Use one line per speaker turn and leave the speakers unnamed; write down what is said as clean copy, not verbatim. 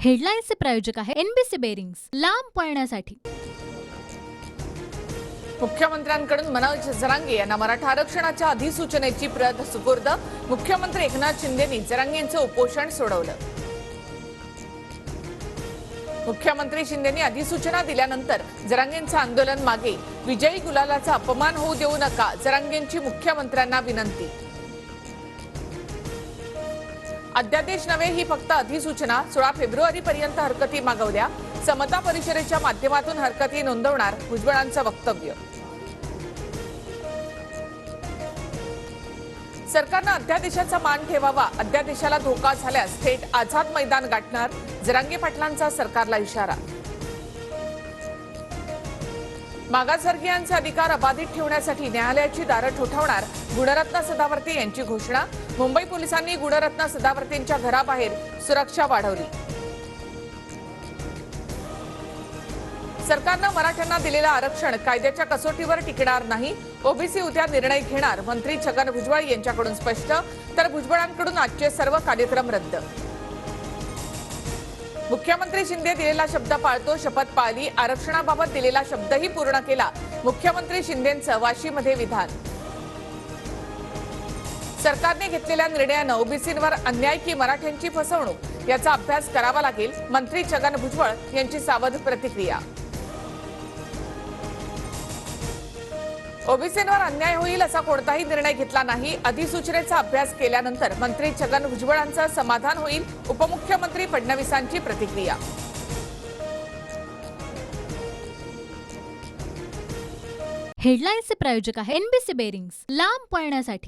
हेडलाईन्सचे प्रायोजक आहे NBC bearings, लांब पळण्यासाठी।
मुख्यमंत्र्यांकडून मनोज जरांगे यांना मराठा आरक्षणाच्या अधिसूचनेची प्रत सुपूर्द। मुख्यमंत्री एकनाथ शिंदेंनी जरांगेंचं उपोषण सोडवलं। मुख्यमंत्री शिंदेंनी अधिसूचना दिल्यानंतर जरांगेंचं आंदोलन मागे। विजयी गुलालाचा अपमान होऊ देऊ नका, जरांगेंची मुख्यमंत्र्यांना विनंती। अध्यादेश नव्हे, ही फक्त अधिसूचना। 16 फेब्रुवारीपर्यंत हरकती मागवल्या। समता परिषदेच्या माध्यमातून हरकती नोंदवणार, भुजबळांचं वक्तव्य। सरकारनं अध्यादेशाचा मान ठेवावा, अध्यादेशाला धोका झाल्यास थेट आझाद मैदान गाठणार, जरांगे पाटलांचा सरकारला इशारा। मागासवर्गीयांचे अधिकार अबाधित ठेवण्यासाठी न्यायालयाची दारं ठोठावणार, गुणरत्न सदावर्ते यांची घोषणा। मुंबई पोलिसांनी गुणरत्न सदावर्तेंच्या घराबाहेर सुरक्षा वाढवली। सरकारनं मराठ्यांना दिलेलं आरक्षण कायद्याच्या कसोटीवर टिकणार नाही, ओबीसी उद्या निर्णय घेणार, मंत्री छगन भुजबळ यांच्याकडून स्पष्ट। तर भुजबळांकडून आजचे सर्व कार्यक्रम रद्द। मुख्यमंत्री शिंदे दिलेला शब्द पाळतो, शपथ पाळली, आरक्षणाबाबत दिलेला शब्दही पूर्ण केला, मुख्यमंत्री शिंदेंचं वाशीमध्ये विधान। सरकारने घेतलेल्या निर्णयानं ओबीसींवर अन्याय की मराठ्यांची फसवणूक याचा अभ्यास करावा लागेल, मंत्री छगन भुजबळ यांची सावध प्रतिक्रिया। ओबीसींवर अन्याय होईल असा कोणताही निर्णय घेतला नाही, अधिसूचनेचा अभ्यास केल्यानंतर मंत्री छगन भुजबळांचं समाधान होईल, उपमुख्यमंत्री फडणवीसांची प्रतिक्रिया।
हेडलाईन्सचे प्रायोजक आहे एनबीसी बेरिंग्स, लांब पळण्यासाठी।